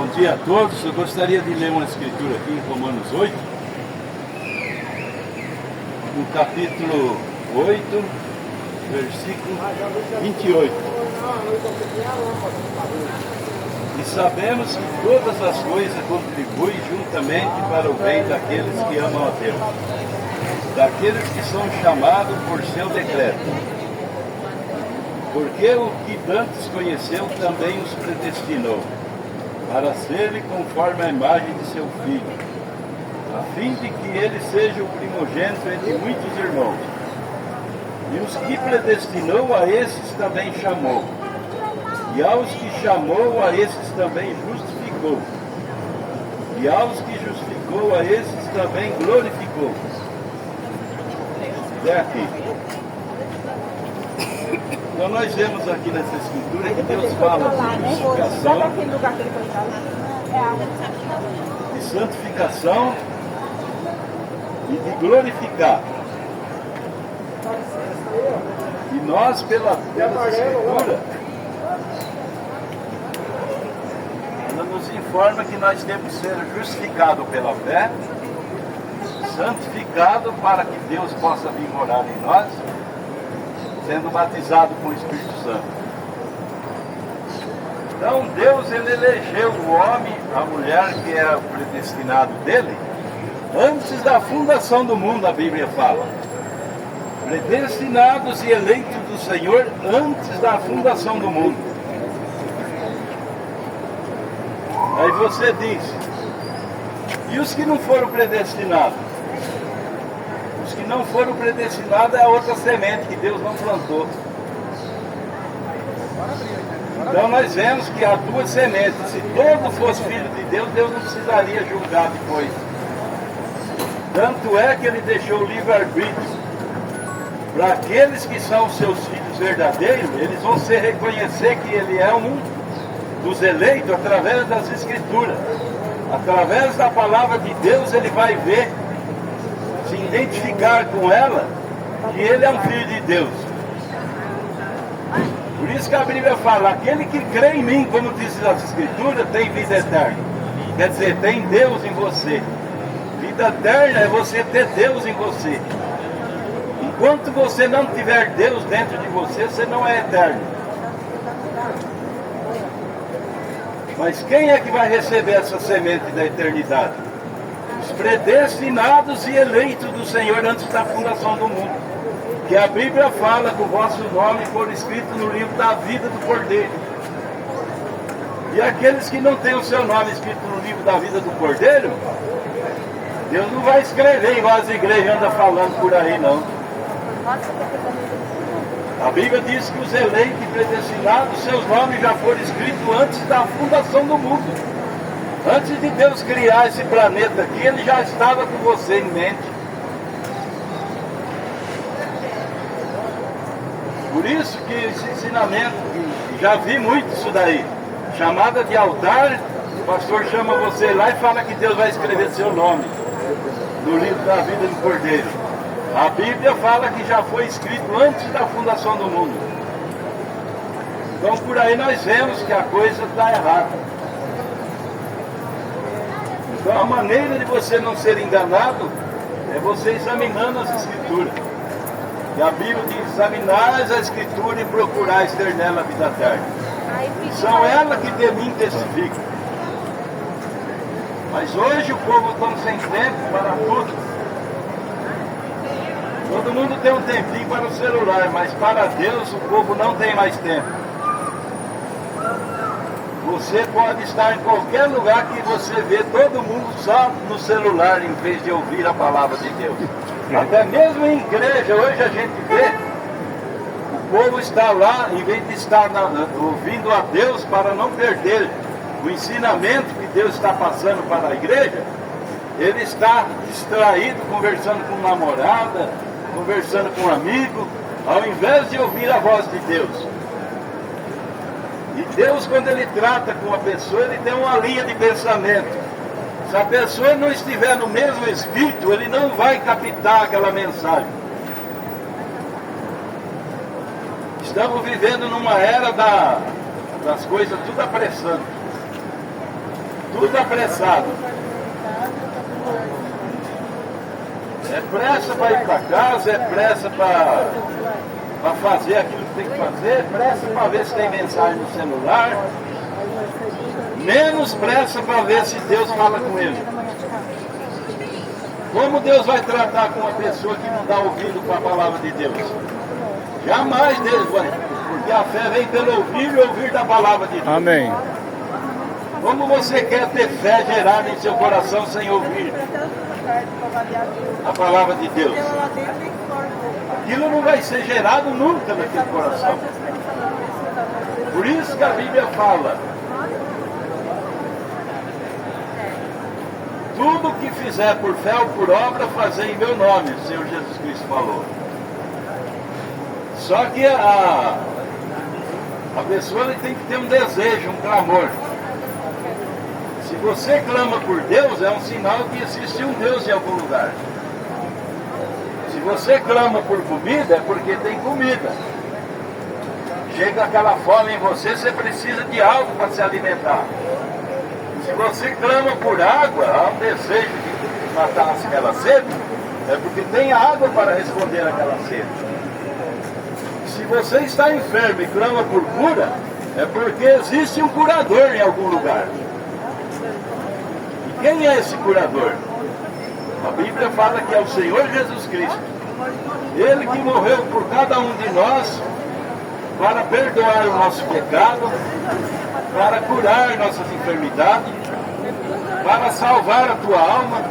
Bom dia a todos. Eu gostaria de ler uma escritura aqui em Romanos 8, no capítulo 8, versículo 28. E sabemos que todas as coisas contribuem juntamente para o bem daqueles que amam a Deus, daqueles que são chamados por seu decreto. Porque o que antes conheceu também os predestinou, para serem conforme a imagem de seu Filho, a fim de que ele seja o primogênito entre muitos irmãos. E os que predestinou, a esses também chamou. E aos que chamou, a esses também justificou. E aos que justificou, a esses também glorificou. Até aqui. Então nós vemos aqui nessa escritura que Deus fala de justificação, de santificação e de glorificar. E nós, pela escritura, ela nos informa que nós temos que ser justificados pela fé, santificado para que Deus possa vir morar em nós, sendo batizado com o Espírito Santo. Então Deus, ele elegeu o homem, a mulher que era o predestinado dele, antes da fundação do mundo, a Bíblia fala. Predestinados e eleitos do Senhor antes da fundação do mundo. Aí você diz, e os que não foram predestinados? Os que não foram predestinados é a outra semente que Deus não plantou. Então nós vemos que há duas sementes. Se todo fosse filho de Deus, Deus não precisaria julgar depois. Tanto é que ele deixou o livre-arbítrio. Para aqueles que são seus filhos verdadeiros, eles vão se reconhecer que ele é um dos eleitos através das Escrituras. Através da palavra de Deus ele vai ver, se identificar com ela, que ele é um filho de Deus. Por isso que a Bíblia fala, aquele que crê em mim, como diz as Escrituras, tem vida eterna. Quer dizer, tem Deus em você. Vida eterna é você ter Deus em você. Enquanto você não tiver Deus dentro de você, você não é eterno. Mas quem é que vai receber essa semente da eternidade? Os predestinados e eleitos do Senhor antes da fundação do mundo. Que a Bíblia fala que o vosso nome for escrito no livro da vida do Cordeiro. E aqueles que não têm o seu nome escrito no livro da vida do Cordeiro, Deus não vai escrever igual as igrejas andam falando por aí, não. A Bíblia diz que os eleitos e predestinados, seus nomes já foram escritos antes da fundação do mundo. Antes de Deus criar esse planeta aqui, ele já estava com você em mente. Por isso que esse ensinamento, já vi muito isso daí, chamada de altar, o pastor chama você lá e fala que Deus vai escrever seu nome no livro da vida do Cordeiro. A Bíblia fala que já foi escrito antes da fundação do mundo. Então por aí nós vemos que a coisa está errada. Então a maneira de você não ser enganado é você examinando as Escrituras. E a Bíblia diz, examinais a Escritura e procurais ter nela a vida eterna. São elas que de mim testificam. Mas hoje o povo está sem tempo para tudo. Todo mundo tem um tempinho para o celular, mas para Deus o povo não tem mais tempo. Você pode estar em qualquer lugar que você vê todo mundo só no celular em vez de ouvir a palavra de Deus. Até mesmo em igreja, hoje a gente vê, o povo está lá, em vez de estar ouvindo a Deus para não perder o ensinamento que Deus está passando para a igreja, ele está distraído, conversando com namorada, conversando com um amigo, ao invés de ouvir a voz de Deus. E Deus, quando ele trata com uma pessoa, ele tem uma linha de pensamento. Se a pessoa não estiver no mesmo espírito, ele não vai captar aquela mensagem. Estamos vivendo numa era das coisas tudo apressando. tudo apressado. É pressa para ir para casa, é pressa para fazer aquilo que tem que fazer, é pressa para ver se tem mensagem no celular, menos pressa para ver se Deus fala com ele. Como Deus vai tratar com uma pessoa que não dá ouvido para a palavra de Deus? Jamais Deus vai, porque a fé vem pelo ouvir e ouvir da palavra de Deus. Amém. Como você quer ter fé gerada em seu coração sem ouvir a palavra de Deus? Aquilo não vai ser gerado nunca naquele coração. Por isso que a Bíblia fala: tudo que fizer por fé ou por obra, fazer em meu nome, o Senhor Jesus Cristo falou. Só que a pessoa tem que ter um desejo, um clamor. Se você clama por Deus, é um sinal que existe um Deus em algum lugar. Se você clama por comida, é porque tem comida. Chega aquela fome em você, você precisa de algo para se alimentar. Se você clama por água, há um desejo de matar aquela sede, é porque tem água para responder aquela sede. Se você está enfermo e clama por cura, é porque existe um curador em algum lugar. E quem é esse curador? A Bíblia fala que é o Senhor Jesus Cristo. Ele que morreu por cada um de nós para perdoar o nosso pecado, para curar nossas enfermidades, para salvar a tua alma,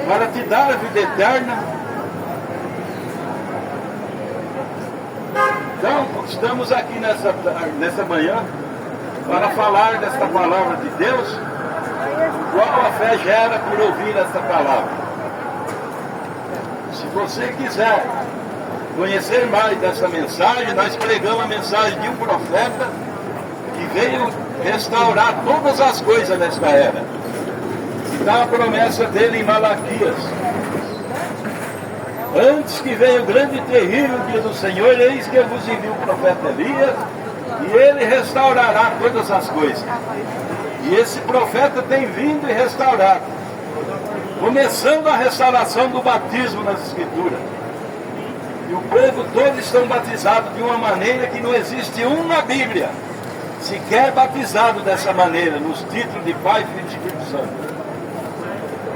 para te dar a vida eterna. Então, estamos aqui nessa manhã para falar desta palavra de Deus, qual a fé gera por ouvir essa palavra. Se você quiser conhecer mais dessa mensagem, nós pregamos a mensagem de um profeta que veio restaurar todas as coisas nesta era. E dá a promessa dele em Malaquias: antes que venha o grande e terrível dia do Senhor, eis que eu vos envio o profeta Elias, e ele restaurará todas as coisas. E esse profeta tem vindo e restaurado, começando a restauração do batismo nas Escrituras. E o povo todo estão batizados de uma maneira que não existe um na Bíblia sequer batizado dessa maneira, nos títulos de Pai, Filho e Espírito Santo.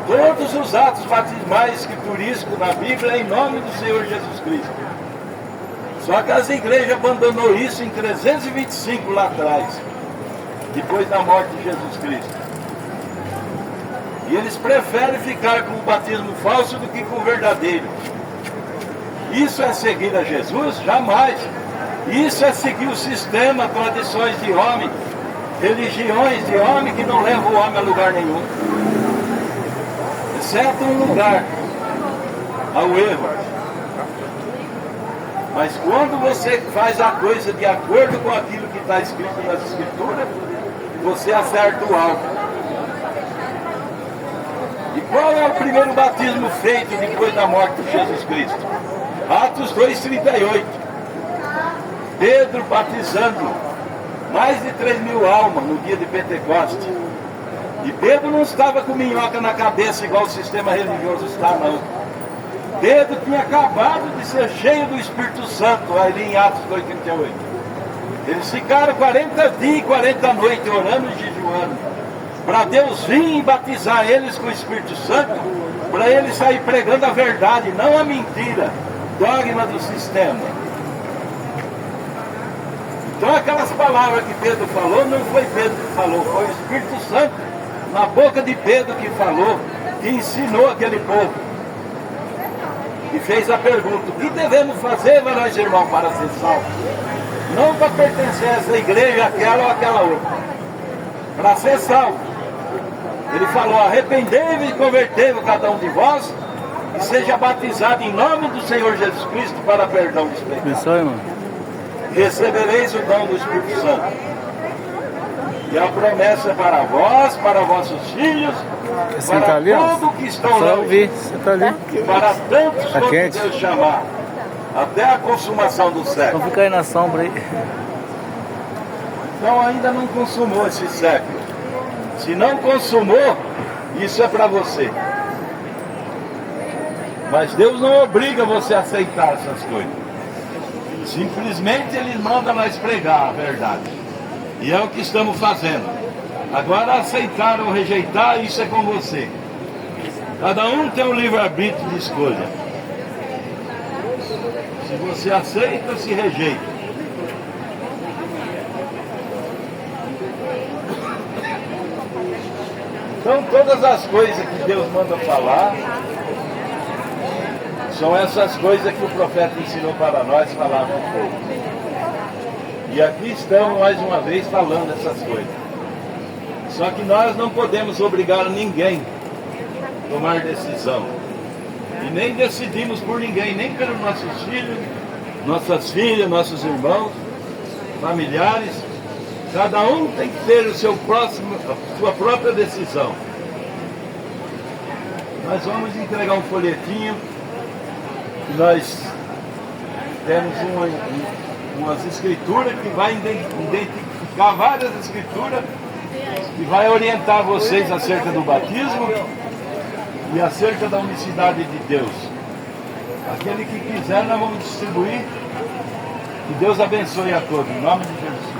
Todos os atos batismais escriturísticos na Bíblia é em nome do Senhor Jesus Cristo. Só que as igrejas abandonou isso em 325 lá atrás, depois da morte de Jesus Cristo. E eles preferem ficar com o batismo falso do que com o verdadeiro. Isso é seguir a Jesus? Jamais. Isso é seguir o sistema, tradições de homem, religiões de homem que não levam o homem a lugar nenhum. Exceto um lugar, ao erro. Mas quando você faz a coisa de acordo com aquilo que está escrito nas Escrituras, você acerta o alvo. E qual é o primeiro batismo feito depois da morte de Jesus Cristo? Atos 2,38. Pedro batizando mais de 3.000 almas no dia de Pentecostes. E Pedro não estava com minhoca na cabeça igual o sistema religioso está, não. Pedro tinha acabado de ser cheio do Espírito Santo, ali em Atos 2,38. Eles ficaram 40 dias e 40 noites orando e jejuando, para Deus vir e batizar eles com o Espírito Santo, para eles sair pregando a verdade, não a mentira, dogma do sistema. Então aquelas palavras que Pedro falou, não foi Pedro que falou, foi o Espírito Santo, na boca de Pedro que falou, que ensinou aquele povo. E fez a pergunta: o que devemos fazer, nós irmãos, para ser salvos? Não para pertencer a essa igreja, aquela ou aquela outra. Para ser salvo. Ele falou: arrependei-vos e convertei-vos cada um de vós, e seja batizado em nome do Senhor Jesus Cristo para perdão dos pecados. Recebereis o dom do Espírito Santo. E a promessa é para vós, para vossos filhos, para todos que estão longe, para tantos quanto Deus chamar, até a consumação do século. Vamos ficar aí na sombra aí. Então ainda não consumou esse século. Se não consumou, isso é para você. Mas Deus não obriga você a aceitar essas coisas. Simplesmente Ele manda nós pregar a verdade. E é o que estamos fazendo. Agora aceitar ou rejeitar, isso é com você. Cada um tem um livre-arbítrio de escolha. Se você aceita ou se rejeita. Então todas as coisas que Deus manda falar são essas coisas que o profeta ensinou para nós falar no povo. E aqui estamos mais uma vez falando essas coisas. Só que nós não podemos obrigar ninguém a tomar decisão. E nem decidimos por ninguém, nem pelos nossos filhos, nossas filhas, nossos irmãos, familiares. Cada um tem que ter a sua própria decisão. Nós vamos entregar um folhetinho. Nós temos umas escrituras que vai identificar várias escrituras que vai orientar vocês acerca do batismo e acerca da unicidade de Deus. Aquele que quiser, nós vamos distribuir. Que Deus abençoe a todos. Em nome de Jesus.